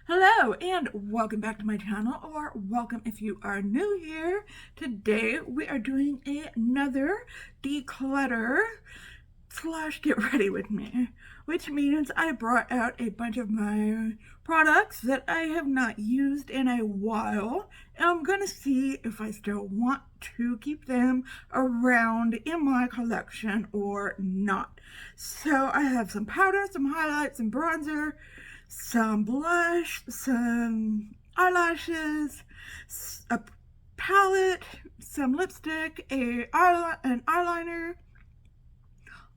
Hello and welcome back to my channel, or welcome if you are new here. Today we are doing another declutter / get ready with me, which means I brought out a bunch of my products that I have not used in a while, and I'm gonna see if I still want to keep them around in my collection or not. So I have some powder, some highlights, some bronzer, some blush, some eyelashes, a palette, some lipstick, an eyeliner,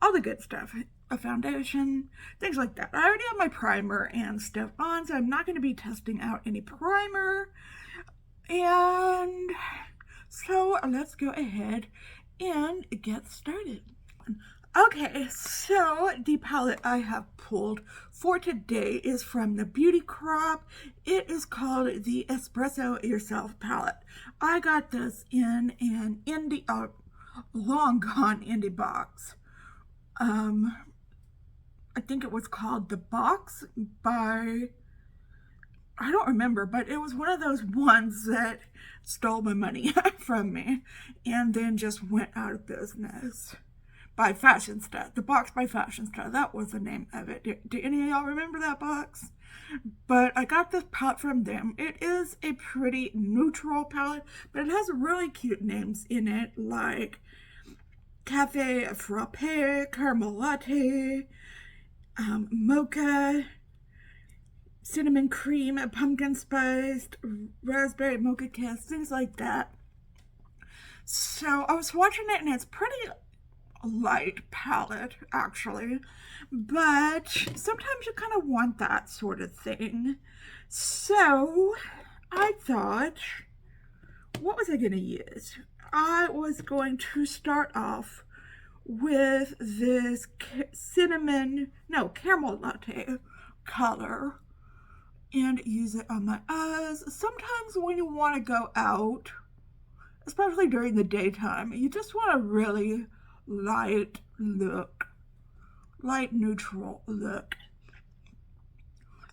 all the good stuff, a foundation, things like that. I already have my primer and stuff on, so I'm not going to be testing out any primer. And so let's go ahead and get started. Okay, so the palette I have pulled for today is from the Beauty Crop. It is called the Espresso Yourself palette. I got this in an indie, long gone indie box. I think it was called The Box by, I don't remember, but it was one of those ones that stole my money from me and then just went out of business. By Fashionista, The Box by Fashionista, that was the name of it. Do any of y'all remember that box? But I got this palette from them. It is a pretty neutral palette, but it has really cute names in it, like Cafe Frappe, Caramel Latte, Mocha, Cinnamon Cream, Pumpkin Spiced, Raspberry Mocha Kiss, things like that. So I was watching it, and it's pretty light palette, actually, but sometimes you kind of want that sort of thing. So I thought, what was I going to use? I was going to start off with this caramel latte color and use it on my eyes. Sometimes when you want to go out, especially during the daytime, you just want a really light look, light neutral look.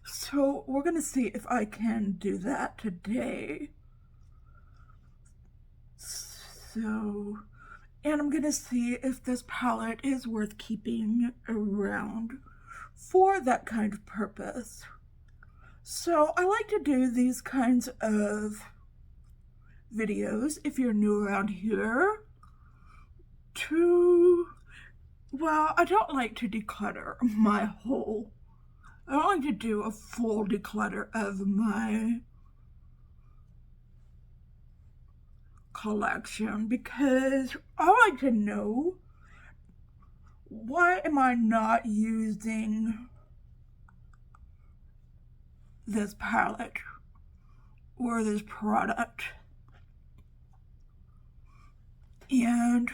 So we're gonna see if I can do that today. So, and I'm gonna see if this palette is worth keeping around for that kind of purpose. So I like to do these kinds of videos, if you're new around here, I don't like to declutter my whole, I don't like to do a full declutter of my collection, because I like to know, why am I not using this palette or this product? And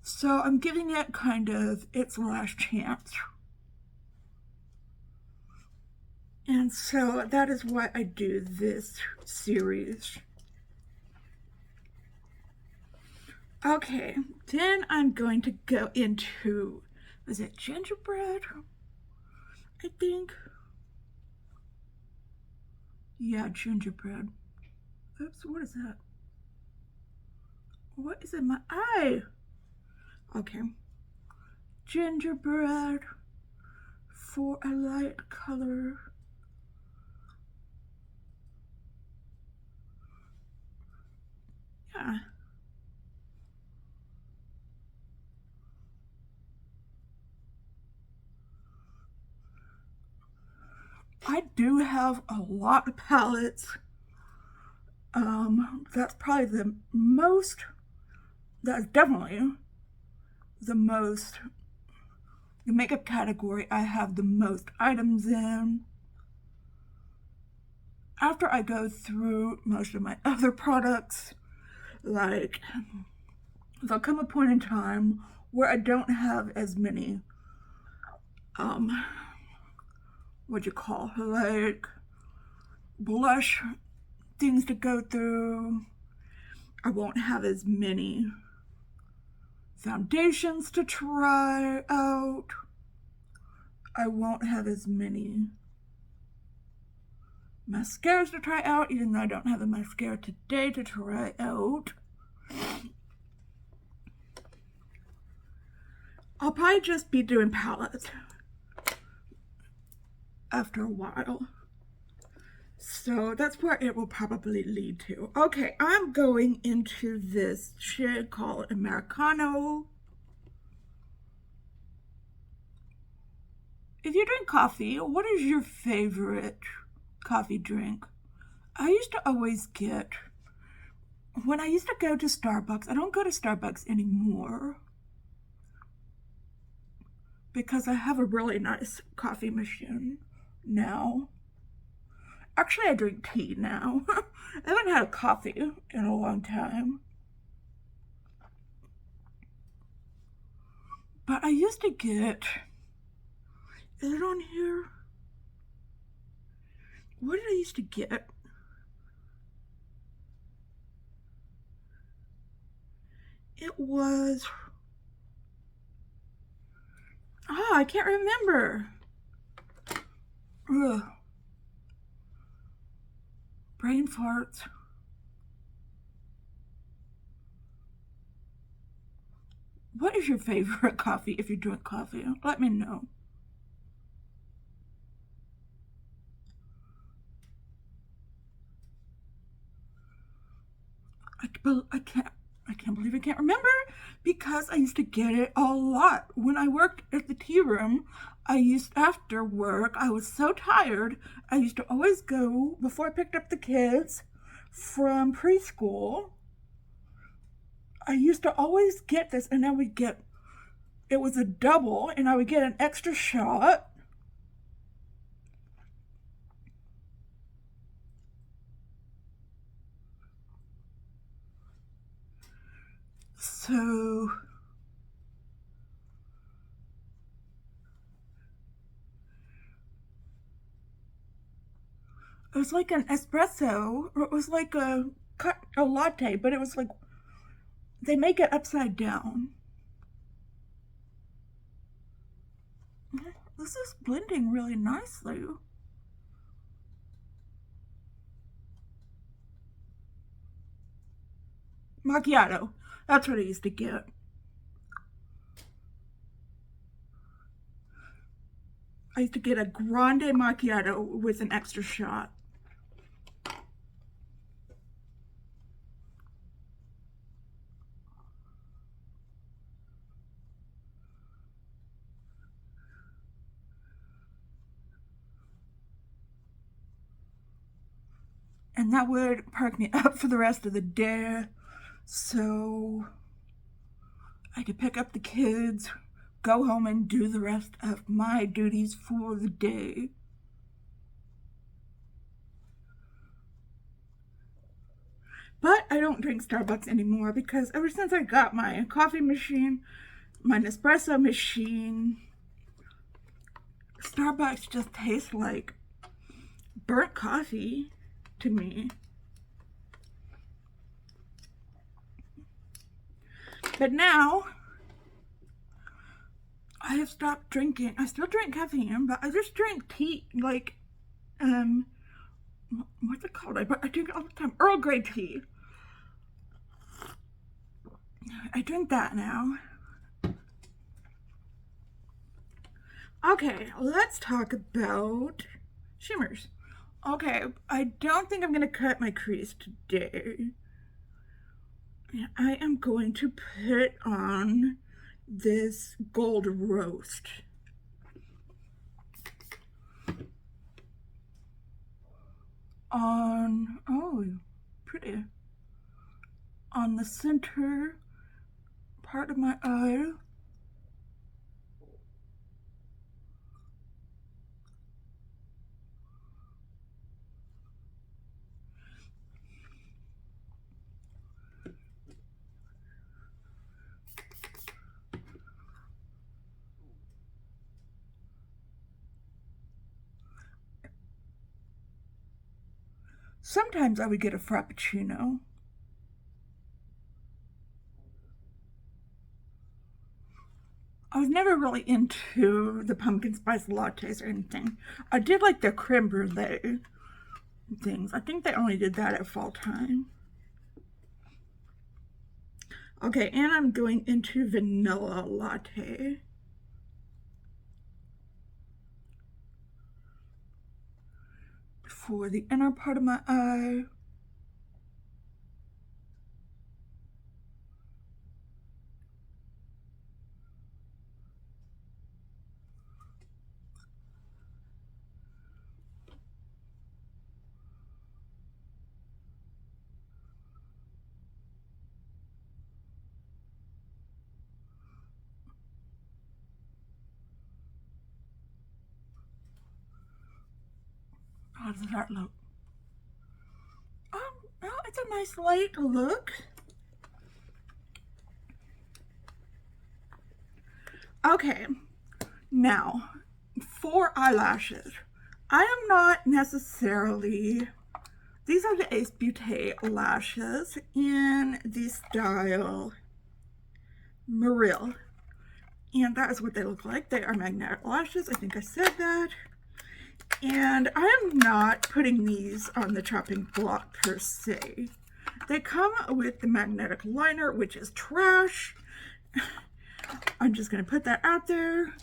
so I'm giving it kind of its last chance. And so that is why I do this series. Okay, then I'm going to go into, is it gingerbread? I think. Yeah, gingerbread. Oops, what is that? What is in my eye? Okay. Gingerbread for a light color. Yeah. I do have a lot of palettes. That's probably the most, that's definitely the most, the makeup category I have the most items in. After I go through most of my other products, like, there'll come a point in time where I don't have as many, like blush things to go through. I won't have as many foundations to try out. I won't have as many mascaras to try out, even though I don't have a mascara today to try out. I'll probably just be doing palettes after a while. So that's where it will probably lead to. Okay, I'm going into this shade called Americano. If you drink coffee, what is your favorite coffee drink? I used to always get, when I used to go to Starbucks, I don't go to Starbucks anymore because I have a really nice coffee machine now. Actually, I drink tea now. I haven't had a coffee in a long time. But I used to get, is it on here? What did I used to get? It was, I can't remember. Ugh. Brain farts. What is your favorite coffee if you drink coffee? Let me know. I can't believe I can't remember because I used to get it a lot. When I worked at the tea room, after work, I was so tired. I used to always go, before I picked up the kids from preschool, I used to always get this, and I would get, it was a double, and I would get an extra shot. So it was like an espresso, or it was like a latte, but it was like they make it upside down. This is blending really nicely. Macchiato. That's what I used to get. I used to get a grande macchiato with an extra shot. And that would perk me up for the rest of the day. So I could pick up the kids, go home and do the rest of my duties for the day. But I don't drink Starbucks anymore because ever since I got my coffee machine, my Nespresso machine, Starbucks just tastes like burnt coffee to me. But now I have stopped drinking. I still drink caffeine, but I just drink tea, like, what's it called? I drink it all the time. Earl Grey tea. I drink that now. Okay, let's talk about shimmers. Okay, I don't think I'm going to cut my crease today. I am going to put on this gold roast. Pretty. On the center part of my eye. Sometimes I would get a Frappuccino. I was never really into the pumpkin spice lattes or anything. I did like the creme brulee things. I think they only did that at fall time. Okay, and I'm going into vanilla latte. For the inner part of my eye. How does that look? Well, it's a nice light look. Okay, now for eyelashes. I am not necessarily, these are the Ace Beauté lashes in the style Marille. And that is what they look like. They are magnetic lashes. I think I said that. And I am not putting these on the chopping block per se. They come with the magnetic liner, which is trash. I'm just going to put that out there.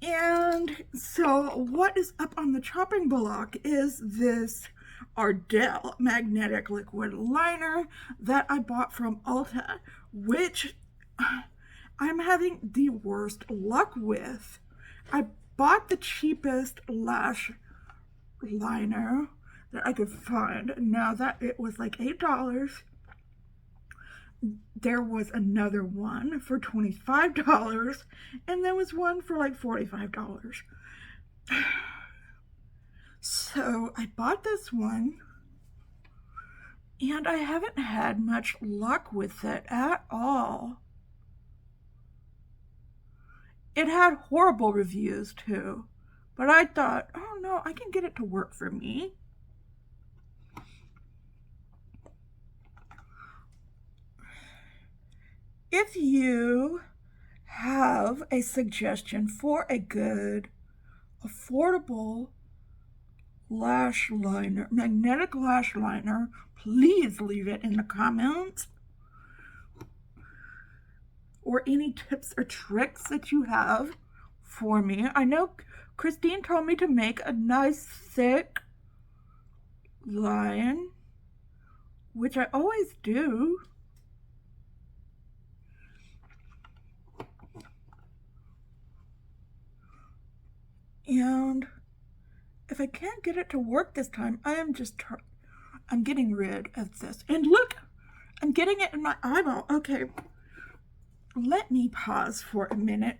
And so what is up on the chopping block is this Ardell magnetic liquid liner that I bought from Ulta, which I'm having the worst luck with. I bought the cheapest lash liner that I could find. Now that it was like $8. There was another one for $25, and there was one for like $45. So I bought this one, and I haven't had much luck with it at all. It had horrible reviews too, but I thought, oh no, I can get it to work for me. If you have a suggestion for a good, affordable lash liner, magnetic lash liner, please leave it in the comments. Or any tips or tricks that you have for me. I know Christine told me to make a nice thick line, which I always do. And if I can't get it to work this time, I'm getting rid of this. And look, I'm getting it in my eyeball. Okay, let me pause for a minute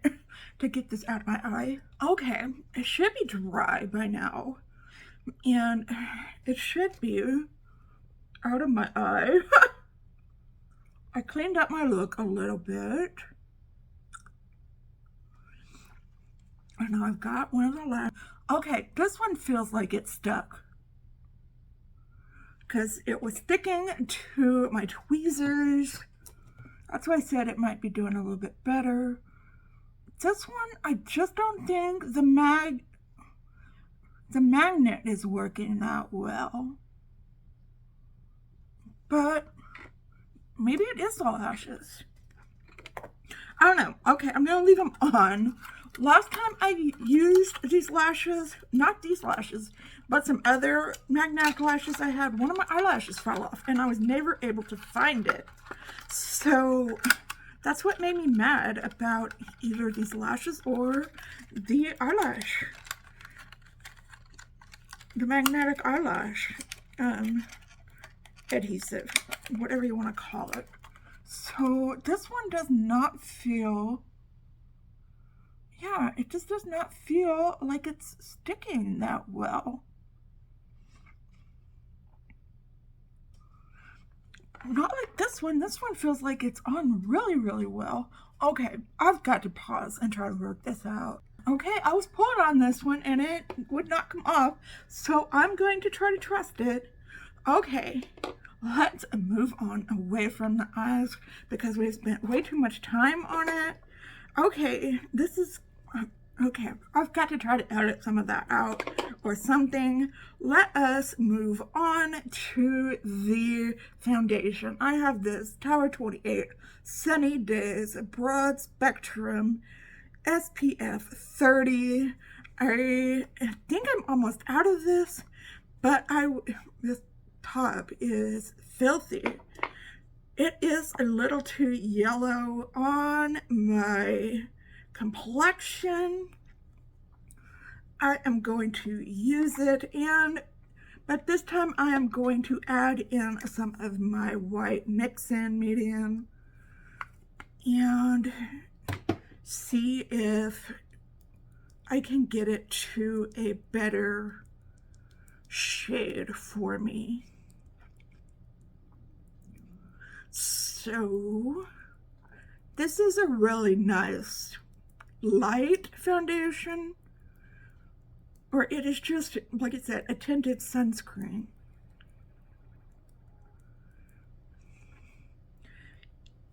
to get this out of my eye. Okay, it should be dry by now. And it should be out of my eye. I cleaned up my look a little bit. And now I've got one of the last. Okay, this one feels like it's stuck, because it was sticking to my tweezers. That's why I said it might be doing a little bit better. This one, I just don't think the magnet is working that well. But maybe it is the lashes. I don't know. Okay, I'm going to leave them on. Last time I used these lashes, not these lashes, but some other magnetic lashes I had, one of my eyelashes fell off and I was never able to find it. So that's what made me mad about either these lashes or the eyelash, the magnetic eyelash adhesive, whatever you want to call it. So this one does not feel, yeah, it just does not feel like it's sticking that well. Not like this one. This one feels like it's on really, really well. Okay, I've got to pause and try to work this out. Okay, I was pulling on this one and it would not come off, so I'm going to try to trust it. Okay, let's move on away from the eyes because we spent way too much time on it. Okay, this is, okay, I've got to try to edit some of that out or something. Let us move on to the foundation. I have this Tower 28 Sunny Days Broad Spectrum SPF 30. I think I'm almost out of this, but this tub is filthy. It is a little too yellow on my complexion. I am going to use it, but this time I am going to add in some of my white mix-in medium and see if I can get it to a better shade for me. So this is a really nice light foundation, or it is just, like I said, a tinted sunscreen.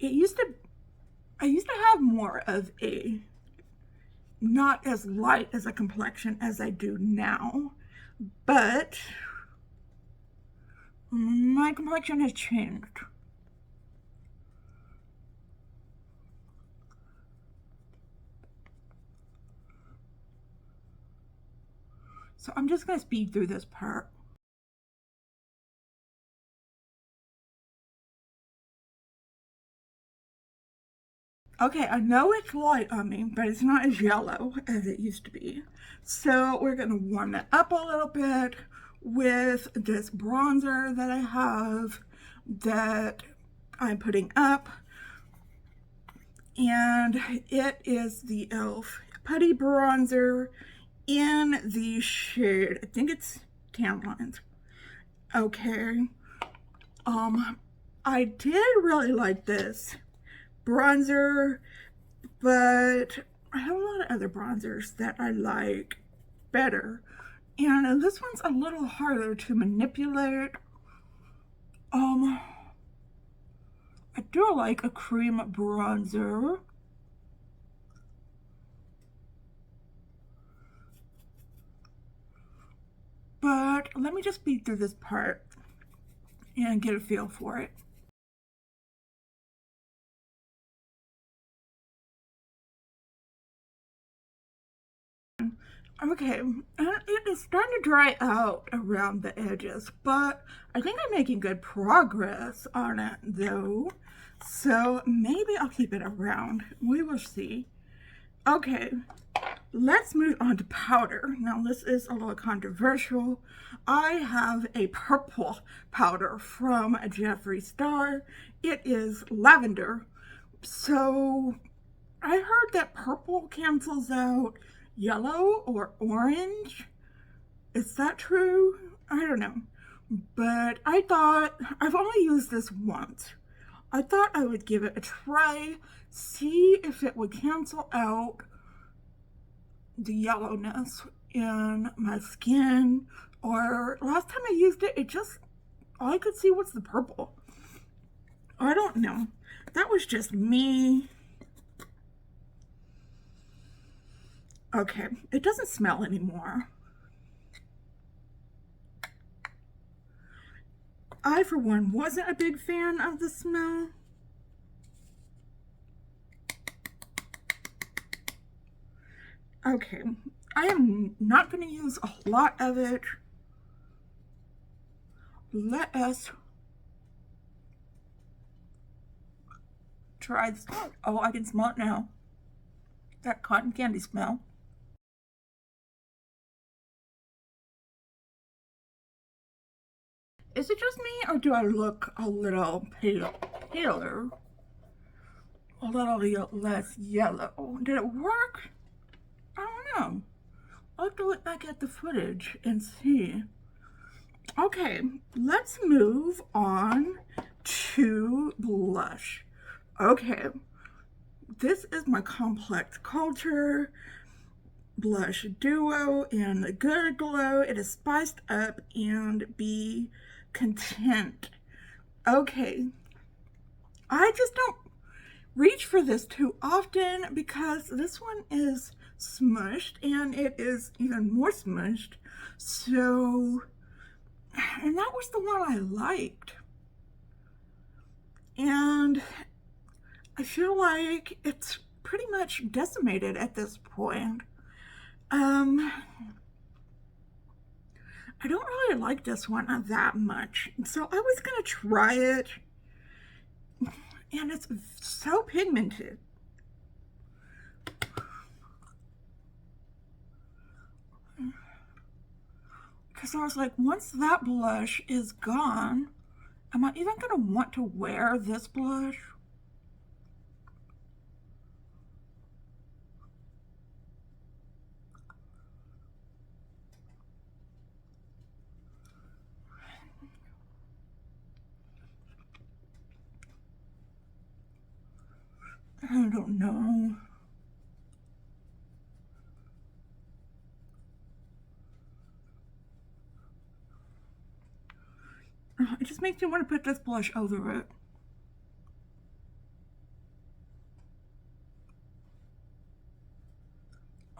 I used to have more of a not as light as a complexion as I do now, but my complexion has changed. So I'm just going to speed through this part. Okay, I know it's light on me, but it's not as yellow as it used to be. So we're going to warm it up a little bit with this bronzer that I have that I'm putting up. And it is the e.l.f. Putty Bronzer in the shade, I think it's Tan Lines. Okay. I did really like this bronzer, but I have a lot of other bronzers that I like better. And this one's a little harder to manipulate. I do like a cream bronzer. But let me just speed through this part and get a feel for it. Okay, and it is starting to dry out around the edges, but I think I'm making good progress on it though. So maybe I'll keep it around. We will see. Okay, let's move on to powder. Now this is a little controversial. I have a purple powder from Jeffree Star. It is lavender. So I heard that purple cancels out yellow or orange. Is that true? I don't know. But I thought, I've only used this once. I thought I would give it a try, see if it would cancel out the yellowness in my skin. Or last time I used it, all I could see was the purple. I don't know. That was just me. Okay, it doesn't smell anymore. I, for one, wasn't a big fan of the smell. Okay, I am not going to use a lot of it. Let us try this. Oh, I can smell it now. That cotton candy smell. Is it just me, or do I look a little paler? A little less yellow. Did it work? I don't know. I'll have to look back at the footage and see. Okay, let's move on to blush. Okay, this is my Complex Culture Blush Duo in the Good Glow. It is spiced up and be content. Okay, I just don't, reach for this too often because this one is smushed and it is even more smushed. So, and that was the one I liked. And I feel like it's pretty much decimated at this point. I don't really like this one that much. So I was gonna try it. And it's so pigmented. Because I was like, once that blush is gone, am I even gonna want to wear this blush? I don't know. It just makes me want to put this blush over it.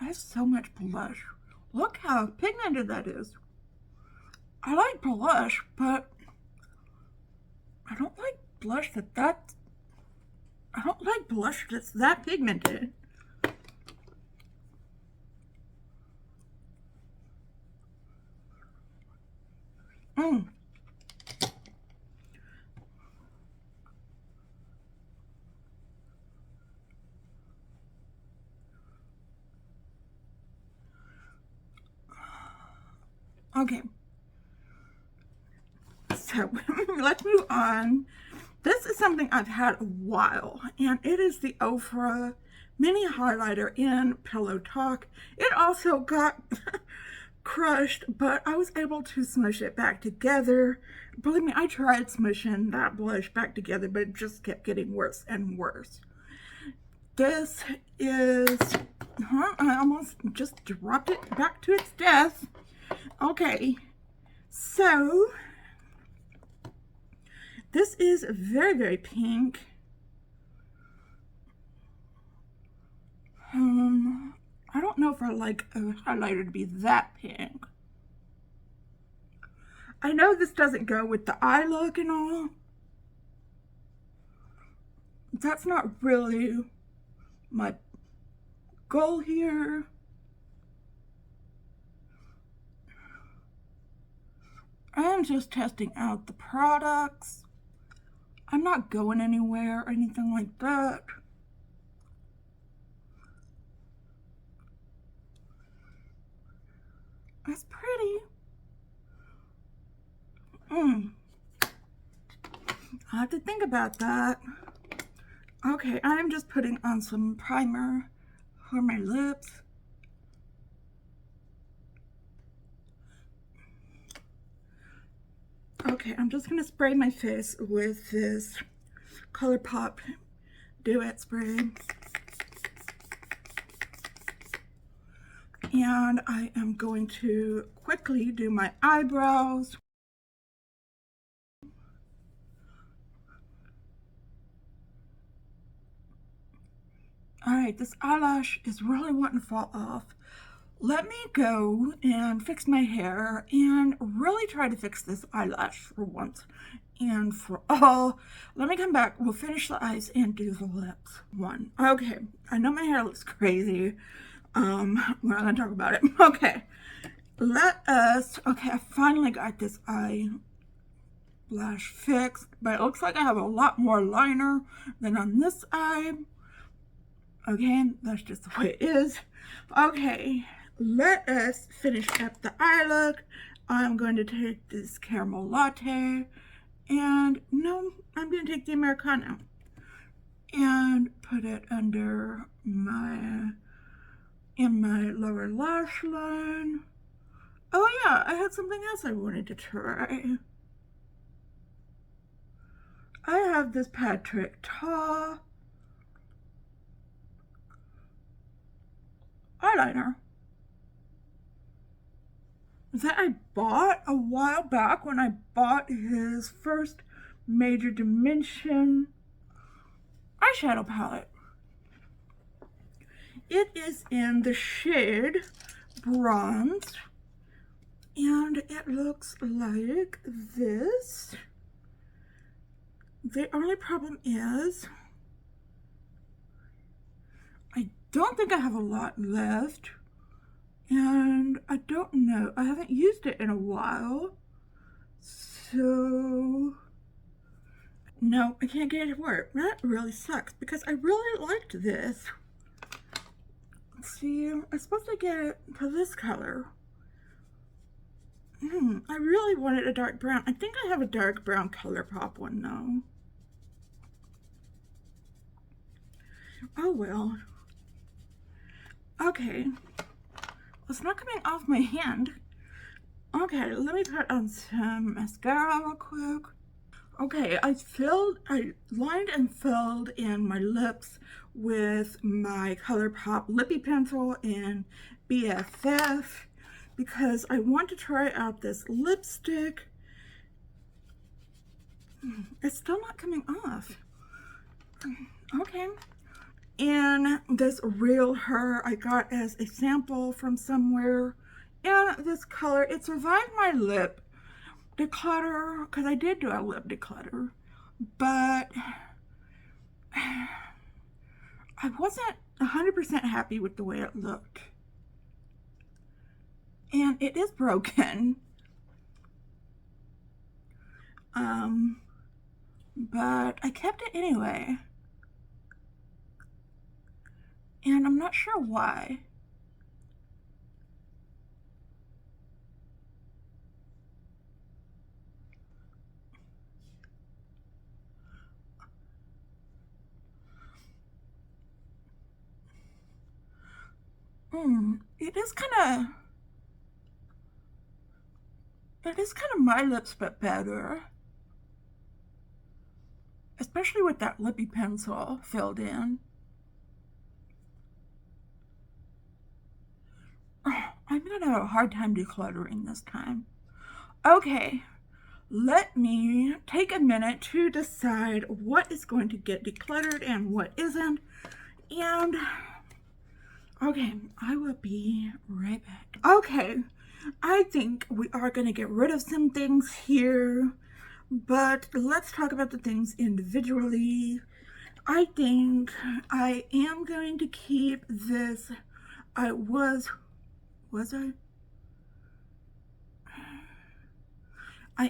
I have so much blush. Look how pigmented that is. I like blush, but I don't like blush I don't like blush that's that pigmented. Okay. So let's move on. This is something I've had a while, and it is the Ofra Mini Highlighter in Pillow Talk. It also got crushed, but I was able to smush it back together. Believe me, I tried smushing that blush back together, but it just kept getting worse and worse. This is, I almost just dropped it back to its death. Okay, so this is very, very pink. I don't know if I like a highlighter to be that pink. I know this doesn't go with the eye look and all. That's not really my goal here. I am just testing out the products. I'm not going anywhere or anything like that. That's pretty. I have to think about that. Okay, I'm just putting on some primer for my lips. Okay, I'm just gonna spray my face with this ColourPop Duet Spray. And I am going to quickly do my eyebrows. Alright, this eyelash is really wanting to fall off. Let me go and fix my hair and really try to fix this eyelash for once and for all. Let me come back. We'll finish the eyes and do the lips. One. Okay, I know my hair looks crazy. We're not going to talk about it. Okay, okay, I finally got this eyelash fixed, but it looks like I have a lot more liner than on this eye. Okay, that's just the way it is. Okay, let us finish up the eye look. I'm going to take this caramel latte, and no, I'm going to take the Americano and put it under in my lower lash line. Oh yeah, I had something else I wanted to try. I have this Patrick Ta eyeliner that I bought a while back when I bought his first Major Dimension eyeshadow palette. It is in the shade Bronze, and it looks like this. The only problem is I don't think I have a lot left, and I don't know. I haven't used it in a while, so no, I can't get it to work. That really sucks because I really liked this. Let's see, I'm supposed to get it to this color. I really wanted a dark brown. I think I have a dark brown ColourPop one though. Oh well. Okay. Well, it's not coming off my hand. Okay, let me put on some mascara real quick. Okay, I lined and filled in my lips with my ColourPop Lippy Pencil in BFF because I want to try out this lipstick. It's still not coming off. Okay. In this Real Her I got as a sample from somewhere. In this color, it survived my lip declutter, because I did do a lip declutter, but I wasn't 100% happy with the way it looked. And it is broken. But I kept it anyway. And I'm not sure why. It is kind of my lips, but better. Especially with that lippy pencil filled in. I'm gonna have a hard time decluttering this time. Okay, let me take a minute to decide what is going to get decluttered and what isn't. And okay, I will be right back. Okay, I think we are going to get rid of some things here, but let's talk about the things individually. I think I am going to keep this. I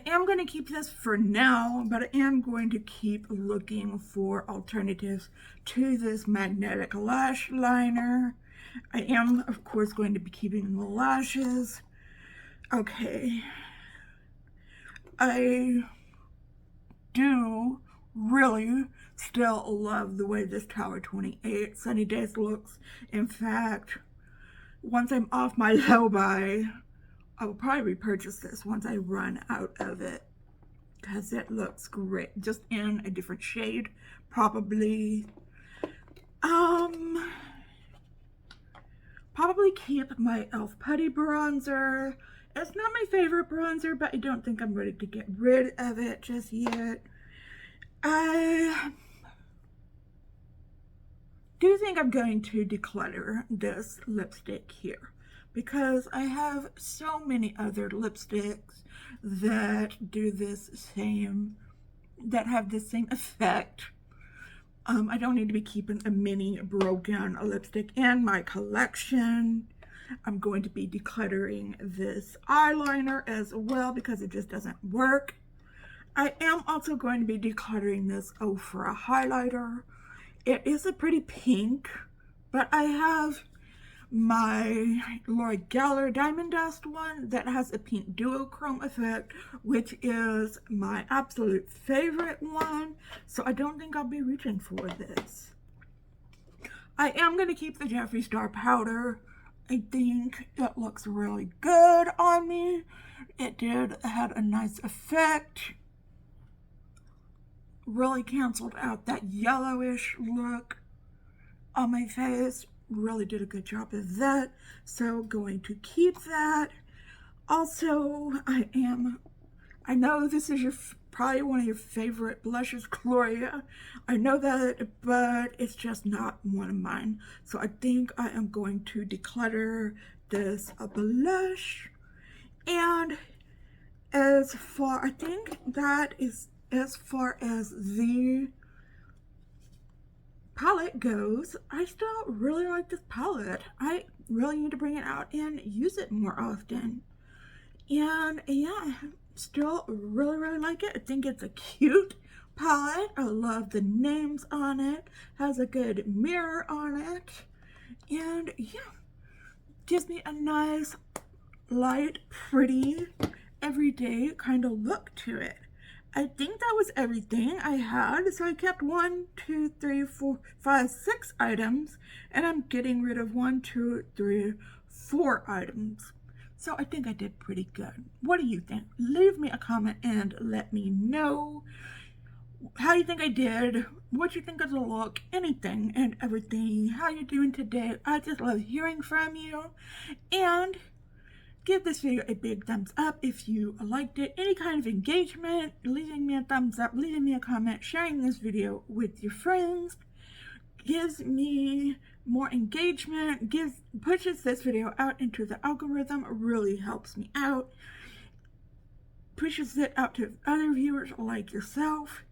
am going to keep this for now, but I am going to keep looking for alternatives to this magnetic lash liner. I am, of course, going to be keeping the lashes. Okay. I do really still love the way this Tower 28 Sunny Days looks. In fact, once I'm off my low buy, I will probably repurchase this once I run out of it because it looks great, just in a different shade, probably. Probably keep my e.l.f. Putty bronzer. It's not my favorite bronzer, but I don't think I'm ready to get rid of it just yet. I do think I'm going to declutter this lipstick here because I have so many other lipsticks that do this same, that have the same effect. I don't need to be keeping a mini broken lipstick in my collection. I'm going to be decluttering this eyeliner as well because it just doesn't work. I am also going to be decluttering this Ofra highlighter. It is a pretty pink, but I have my Laura Geller Diamond Dust one that has a pink duochrome effect, which is my absolute favorite one, so I don't think I'll be reaching for this. I am going to keep the Jeffree Star powder. I think it looks really good on me. It had a nice effect. Really canceled out that yellowish look on my face. Really did a good job of that, so going to keep that. Also, I know this is your probably one of your favorite blushes, Gloria. I know that, but it's just not one of mine. So I think I am going to declutter this blush. And I think that is as far as the palette goes. I still really like this palette. I really need to bring it out and use it more often. And yeah, I still really like it. I think it's a cute palette. I love the names on it. Has a good mirror on it. And yeah, gives me a nice, light, pretty, everyday kind of look to it. I think that was everything I had. So I kept 1, 2, 3, 4, 5, 6 items, and I'm getting rid of 1, 2, 3, 4 items. So I think I did pretty good. What do you think? Leave me a comment and let me know how you think I did, what you think of the look, anything and everything, how you're doing today. I just love hearing from you. And give this video a big thumbs up if you liked it. Any kind of engagement, leaving me a thumbs up, leaving me a comment, sharing this video with your friends gives me more engagement, pushes this video out into the algorithm, really helps me out, pushes it out to other viewers like yourself.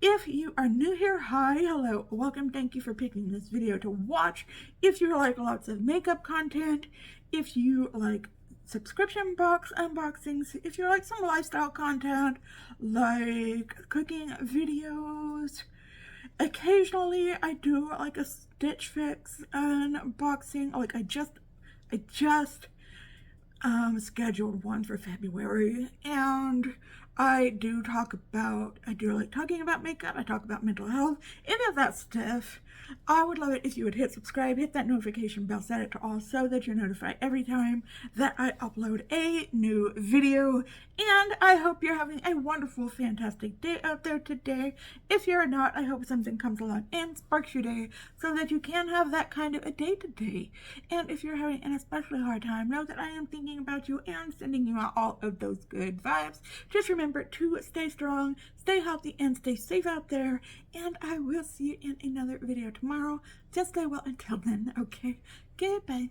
If you are new here, hi, hello, welcome, thank you for picking this video to watch. If you like lots of makeup content, if you like subscription box unboxings, if you like some lifestyle content like cooking videos, occasionally I do like a Stitch Fix unboxing. Like I just scheduled one for February, and I do like talking about makeup, I talk about mental health, any of that stuff. I would love it if you would hit subscribe, hit that notification bell, set it to all so that you're notified every time that I upload a new video. And I hope you're having a wonderful, fantastic day out there today. If you're not, I hope something comes along and sparks your day so that you can have that kind of a day today. And if you're having an especially hard time, know that I am thinking about you and sending you out all of those good vibes. Just remember to stay strong, stay healthy, and stay safe out there. And I will see you in another video tomorrow. Just stay well until then, okay? Goodbye.